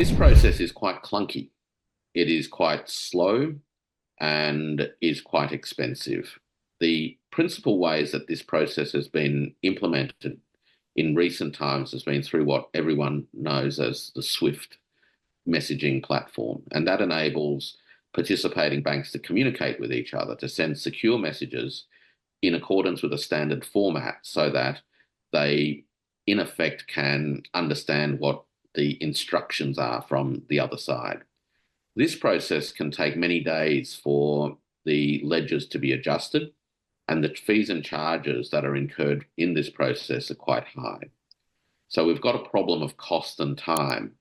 This process is quite clunky. It is quite slow and is quite expensive. The principal ways that this process has been implemented in recent times has been through what everyone knows as the SWIFT messaging platform. And that enables participating banks to communicate with each other, to send secure messages in accordance with a standard format so that they, in effect, can understand what the instructions are from the other side. This process can take many days for the ledgers to be adjusted, and the fees and charges that are incurred in this process are quite high. So we've got a problem of cost and time.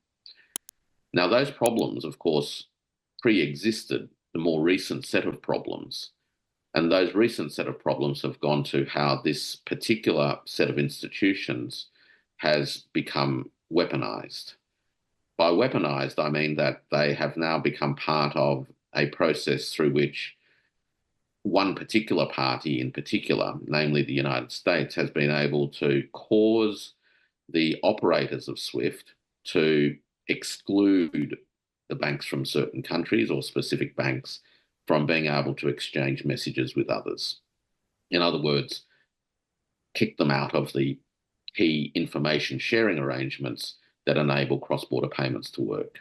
Now, those problems, of course, pre-existed the more recent set of problems, and those recent set of problems have gone to how this particular set of institutions has become weaponized. By weaponized, I mean that they have now become part of a process through which one particular party in particular, namely the United States, has been able to cause the operators of SWIFT to exclude the banks from certain countries or specific banks from being able to exchange messages with others. In other words, kick them out of the key information sharing arrangements that enable cross-border payments to work.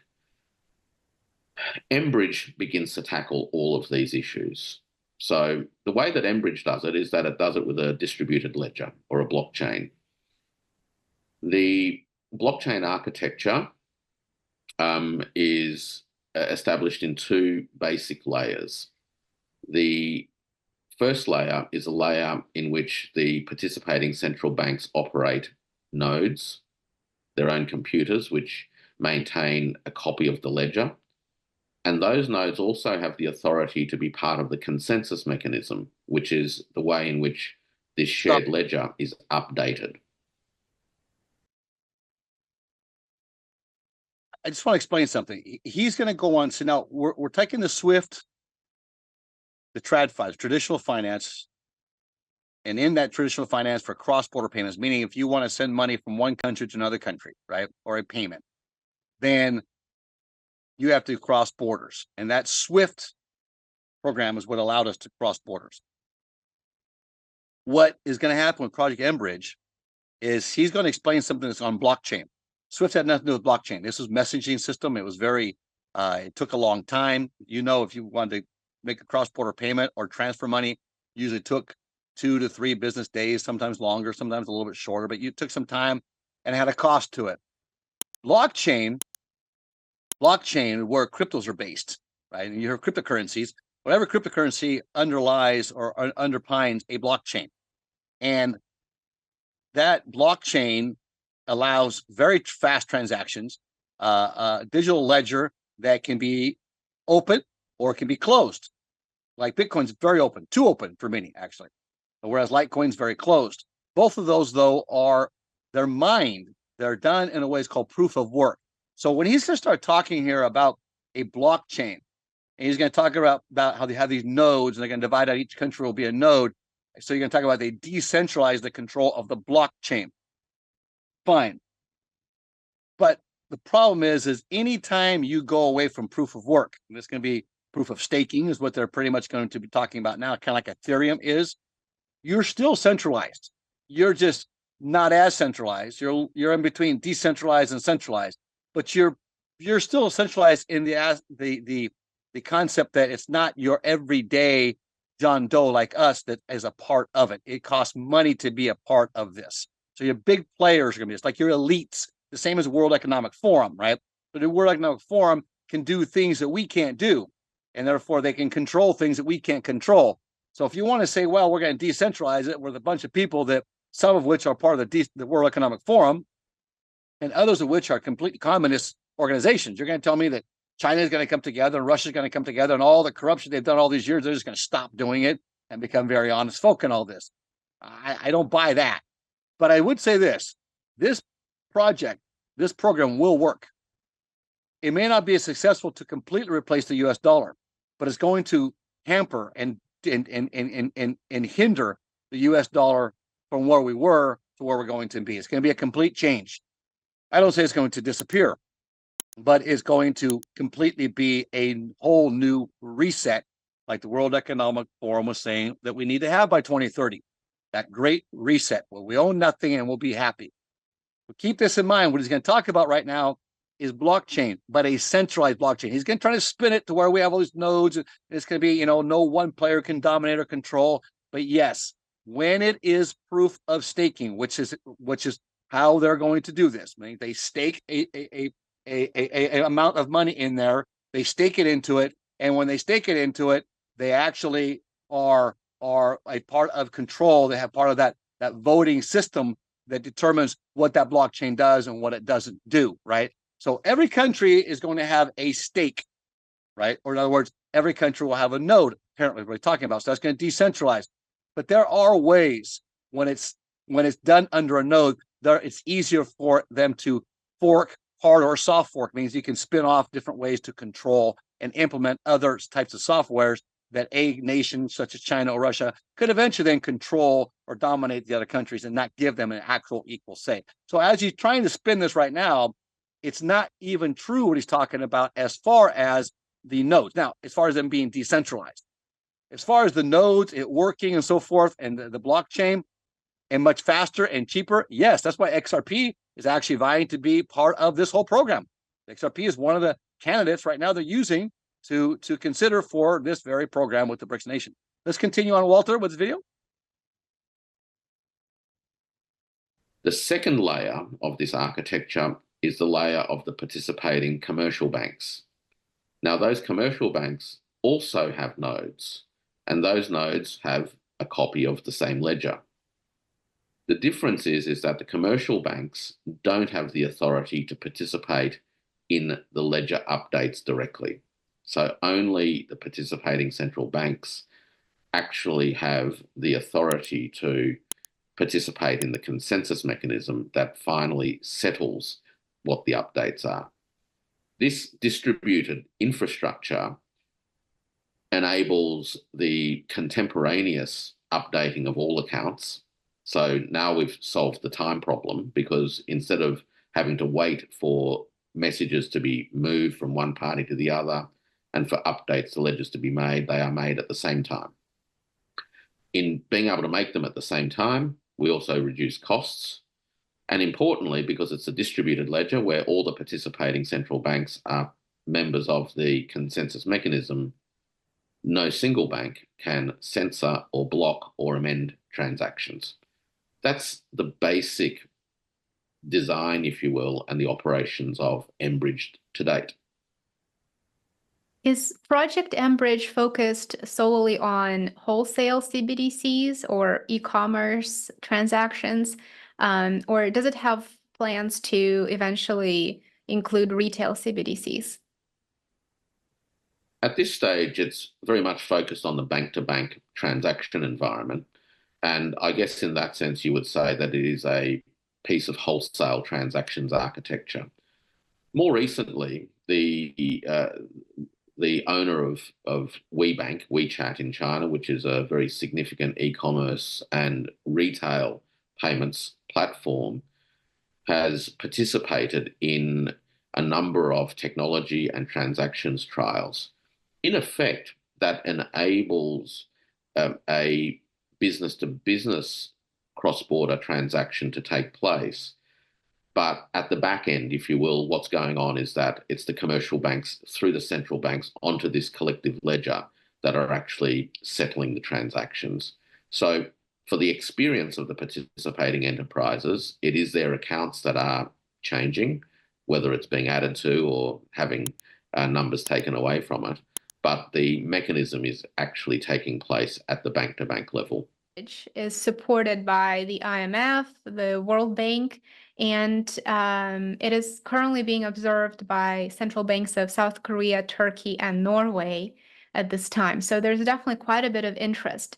mBridge begins to tackle all of these issues. So the way that mBridge does it is that it does it with a distributed ledger or a blockchain. The blockchain architecture is established in two basic layers. The first layer is a layer in which the participating central banks operate nodes, their own computers, which maintain a copy of the ledger. And those nodes also have the authority to be part of the consensus mechanism, which is the way in which this shared ledger is updated. I just want to explain something. He's going to go on. So now we're taking the SWIFT, the TradFi, traditional finance, and in that traditional finance for cross-border payments, meaning if you want to send money from one country to another country, right, or a payment, then you have to cross borders. And that SWIFT program is what allowed us to cross borders. What is going to happen with Project mBridge is he's going to explain something that's on blockchain. SWIFT had nothing to do with blockchain. This was messaging system. It was very, it took a long time. You know, if you wanted to make a cross-border payment or transfer money, usually took 2 to 3 business days, sometimes longer, sometimes a little bit shorter, but you took some time and had a cost to it. Blockchain, where cryptos are based, right? And you hear cryptocurrencies, whatever cryptocurrency underlies or underpines a blockchain. And that blockchain allows very fast transactions, digital ledger that can be open or it can be closed. Like Bitcoin's very open, too open for many, actually. Whereas Litecoin's very closed. Both of those, though, they're mined. They're done in a way it's called proof of work. So when he's going to start talking here about a blockchain, and he's going to talk about how they have these nodes, and they're going to divide out each country will be a node. So you're going to talk about they decentralize the control of the blockchain. Fine. But the problem is anytime you go away from proof of work, and this is going to be proof of staking is what they're pretty much going to be talking about now, kind of like Ethereum is, you're still centralized. You're just not as centralized. You're in between decentralized and centralized, but you're still centralized in the concept that it's not your everyday John Doe like us that is a part of it. It costs money to be a part of this. So your big players are going to be, it's like your elites, the same as World Economic Forum, right? But the World Economic Forum can do things that we can't do, and therefore they can control things that we can't control. So if you want to say, well, we're going to decentralize it with a bunch of people that some of which are part of the World Economic Forum and others of which are complete communist organizations, you're going to tell me that China is going to come together and Russia is going to come together and all the corruption they've done all these years, they're just going to stop doing it and become very honest folk and all this. I don't buy that. But I would say this project, this program will work. It may not be as successful to completely replace the US dollar, but it's going to hamper and hinder the US dollar from where we were to where we're going to be. It's going to be a complete change. I don't say it's going to disappear. but is going to completely be a whole new reset, like the World Economic Forum was saying that we need to have by 2030. That great reset where we own nothing and we'll be happy. But keep this in mind. What he's going to talk about right now is blockchain, but a centralized blockchain. He's going to try to spin it to where we have all these nodes, and it's going to be, no one player can dominate or control. But yes, when it is proof of staking, which is how they're going to do this. I mean, they stake a amount of money in there, they stake it into it, and when they stake it into it, they actually are a part of control. They have part of that voting system that determines what that blockchain does and what it doesn't do, right? So every country is going to have a stake, right? Or in other words, every country will have a node, apparently we're talking about. So that's going to decentralize. But there are ways when it's done under a node, it's easier for them to fork. Hard or soft fork means you can spin off different ways to control and implement other types of softwares that a nation such as China or Russia could eventually then control or dominate the other countries and not give them an actual equal say. So as he's trying to spin this right now, it's not even true what he's talking about as far as the nodes. Now, as far as them being decentralized, as far as the nodes, it working and so forth, and the blockchain, and much faster and cheaper, yes, that's why XRP is actually vying to be part of this whole program. XRP is one of the candidates right now they're using to consider for this very program with the BRICS nation. Let's continue on, Walter, with this video. The second layer of this architecture is the layer of the participating commercial banks. Now, those commercial banks also have nodes, and those nodes have a copy of the same ledger. The difference is that the commercial banks don't have the authority to participate in the ledger updates directly. So only the participating central banks actually have the authority to participate in the consensus mechanism that finally settles what the updates are. This distributed infrastructure enables the contemporaneous updating of all accounts. So now we've solved the time problem, because instead of having to wait for messages to be moved from one party to the other and for updates to ledgers to be made, they are made at the same time. In being able to make them at the same time, we also reduce costs. And importantly, because it's a distributed ledger where all the participating central banks are members of the consensus mechanism, no single bank can censor or block or amend transactions. That's the basic design, if you will, and the operations of mBridge to date. Is Project mBridge focused solely on wholesale CBDCs or e-commerce transactions, or does it have plans to eventually include retail CBDCs? At this stage, it's very much focused on the bank-to-bank transaction environment. And I guess in that sense, you would say that it is a piece of wholesale transactions architecture. More recently, the owner of WeChat in China, which is a very significant e-commerce and retail payments platform, has participated in a number of technology and transactions trials. In effect, that enables a business-to-business cross-border transaction to take place. But at the back end, if you will, what's going on is that it's the commercial banks through the central banks onto this collective ledger that are actually settling the transactions. So for the experience of the participating enterprises, it is their accounts that are changing, whether it's being added to or having numbers taken away from it. But the mechanism is actually taking place at the bank-to-bank level. Is supported by the IMF, the World Bank, and it is currently being observed by central banks of South Korea, Turkey, and Norway at this time. So there's definitely quite a bit of interest.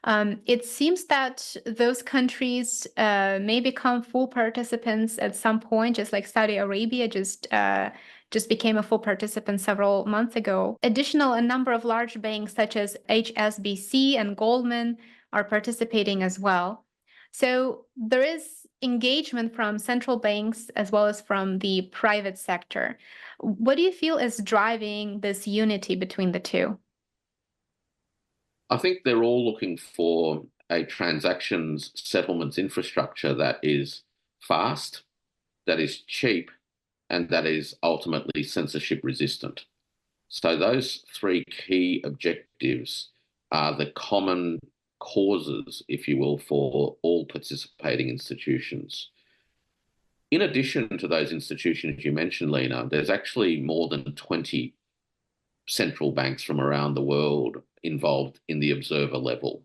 It seems that those countries may become full participants at some point, just like Saudi Arabia just became a full participant several months ago. A number of large banks such as HSBC and Goldman are participating as well. So there is engagement from central banks as well as from the private sector. What do you feel is driving this unity between the two? I think they're all looking for a transactions settlements infrastructure that is fast, that is cheap, and that is ultimately censorship resistant. So those three key objectives are the common causes, if you will, for all participating institutions. In addition to those institutions you mentioned, Lena, there's actually more than 20 central banks from around the world involved in the observer level.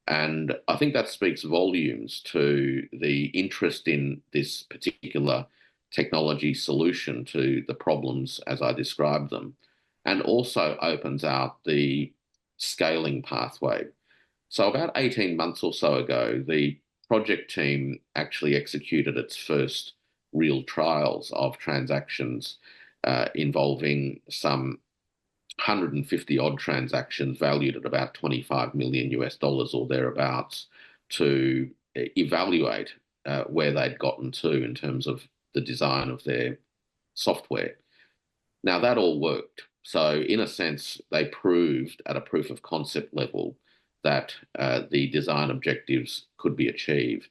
And I think that speaks volumes to the interest in this particular technology solution to the problems as I described them, and also opens out the scaling pathway. So about 18 months or so ago, the project team actually executed its first real trials of transactions involving some 150 odd transactions valued at about 25 million US dollars or thereabouts to evaluate where they'd gotten to in terms of the design of their software. Now that all worked. So in a sense, they proved at a proof of concept level that the design objectives could be achieved.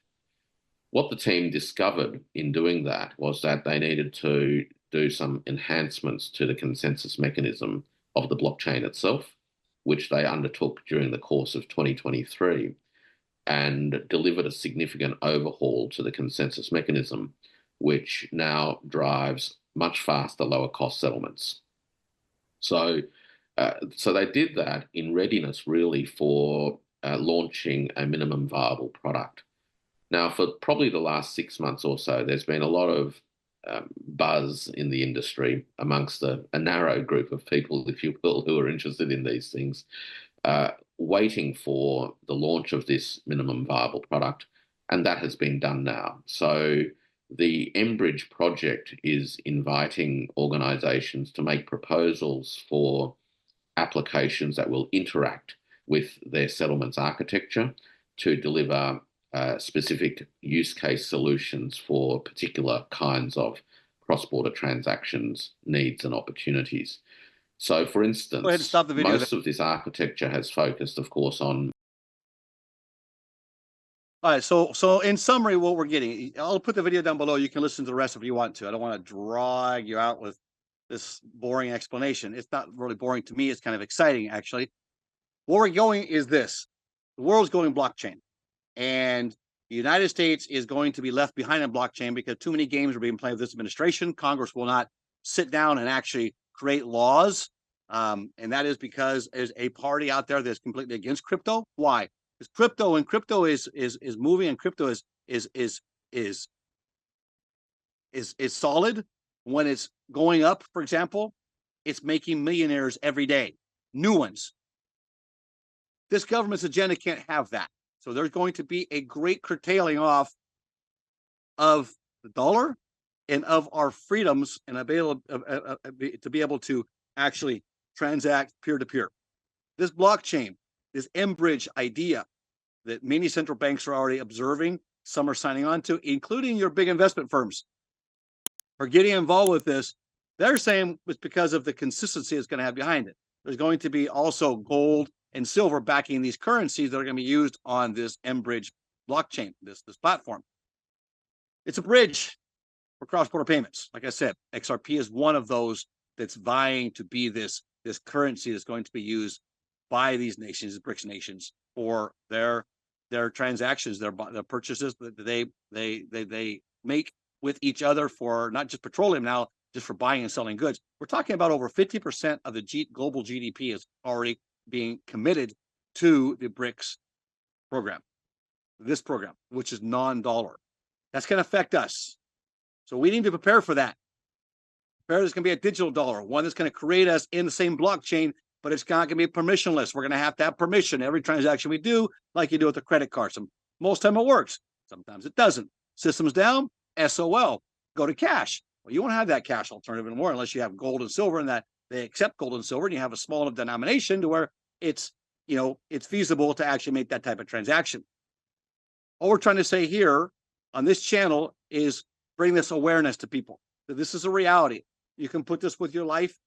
What the team discovered in doing that was that they needed to do some enhancements to the consensus mechanism of the blockchain itself, which they undertook during the course of 2023 and delivered a significant overhaul to the consensus mechanism, which now drives much faster, lower cost settlements. So they did that in readiness really for launching a minimum viable product. Now, for probably the last 6 months or so, there's been a lot of buzz in the industry amongst a narrow group of people, if you will, who are interested in these things, waiting for the launch of this minimum viable product, and that has been done now. So the mBridge project is inviting organizations to make proposals for applications that will interact with their settlements architecture to deliver specific use case solutions for particular kinds of cross-border transactions, needs and opportunities. So, for instance, go ahead and stop the video. Most of this architecture has focused, of course, on... All right, so in summary, what we're getting, I'll put the video down below. You can listen to the rest if you want to. I don't want to drag you out with this boring explanation. It's not really boring to me. It's kind of exciting, actually. Where we're going is this. The world's going blockchain. And the United States is going to be left behind in blockchain because too many games are being played with this administration. Congress will not sit down and actually create laws. And that is because there's a party out there that's completely against crypto. Why? Because crypto is moving, and crypto is solid. When it's going up, for example, it's making millionaires every day, new ones. This government's agenda can't have that. So there's going to be a great curtailing off of the dollar and of our freedoms and to be able to actually transact peer-to-peer. This blockchain, this mBridge idea that many central banks are already observing, some are signing on to, including your big investment firms, are getting involved with this. They're saying it's because of the consistency it's going to have behind it. There's going to be also gold and silver backing these currencies that are going to be used on this mBridge blockchain, this platform. It's a bridge for cross-border payments. Like I said, XRP is one of those that's vying to be this currency that's going to be used by these nations, BRICS nations, for their transactions, their purchases that they make with each other for not just petroleum now, just for buying and selling goods. We're talking about over 50% of the global GDP is already being committed to the BRICS program, this program, which is non-dollar. That's going to affect us. So we need to prepare for that. There's going to be a digital dollar, one that's going to create us in the same blockchain, but it's not going to be permissionless. We're going to have permission every transaction we do, like you do with a credit card. Most time it works. Sometimes it doesn't. Systems down, SOL, go to cash. Well, you won't have that cash alternative anymore unless you have gold and silver, and that they accept gold and silver, and you have a small enough denomination to where it's feasible to actually make that type of transaction. All we're trying to say here on this channel is bring this awareness to people that this is a reality. You can put this with your life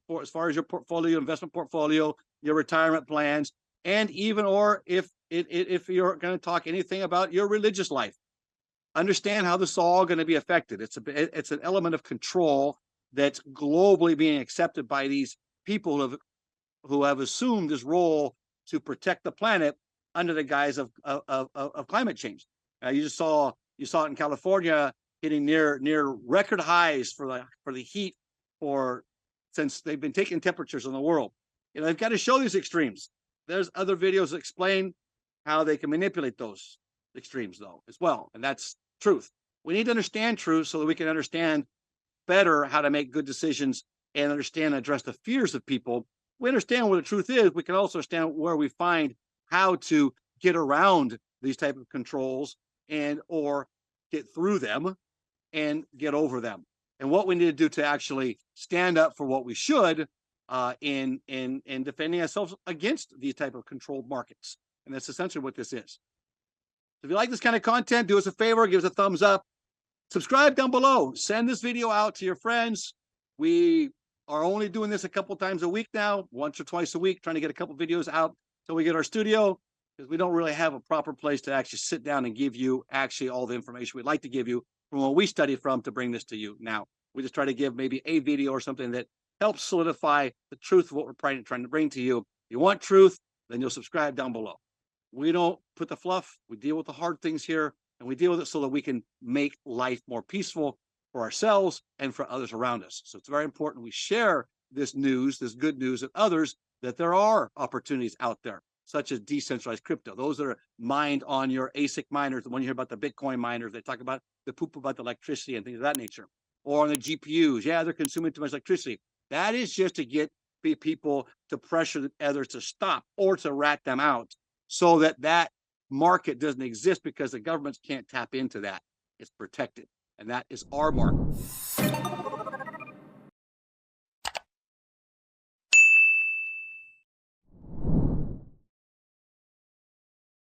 for as far as your portfolio, investment portfolio, your retirement plans, and even or if you're going to talk anything about your religious life, understand how this is all going to be affected. It's an element of control that's globally being accepted by these people who have assumed this role to protect the planet under the guise of climate change. You saw it in California hitting near record highs for the heat since they've been taking temperatures in the world. They've got to show these extremes. There's other videos that explain how they can manipulate those extremes though as well, and that's truth. We need to understand truth so that we can understand better how to make good decisions and understand and address the fears of people. We understand what the truth is. We can also understand where we find how to get around these type of controls and or get through them and get over them, and what we need to do to actually stand up for what we should in defending ourselves against these type of controlled markets. And that's essentially what this is. If you like this kind of content, do us a favor, give us a thumbs up, subscribe down below, send this video out to your friends. We are only doing this a couple times a week now, once or twice a week, trying to get a couple videos out till we get our studio, because we don't really have a proper place to actually sit down and give you actually all the information we'd like to give you from what we studied from to bring this to you. Now, we just try to give maybe a video or something that helps solidify the truth of what we're trying to bring to you. If you want truth, then you'll subscribe down below. We don't put the fluff. We deal with the hard things here, and we deal with it so that we can make life more peaceful for ourselves and for others around us. So it's very important we share this news, this good news with others, that there are opportunities out there, such as decentralized crypto. Those that are mined on your ASIC miners, the one you hear about the Bitcoin miners, they talk about the poop about the electricity and things of that nature. Or on the GPUs, yeah, they're consuming too much electricity. That is just to get people to pressure others to stop or to rat them out so that market doesn't exist, because the governments can't tap into that. It's protected, and that is our market.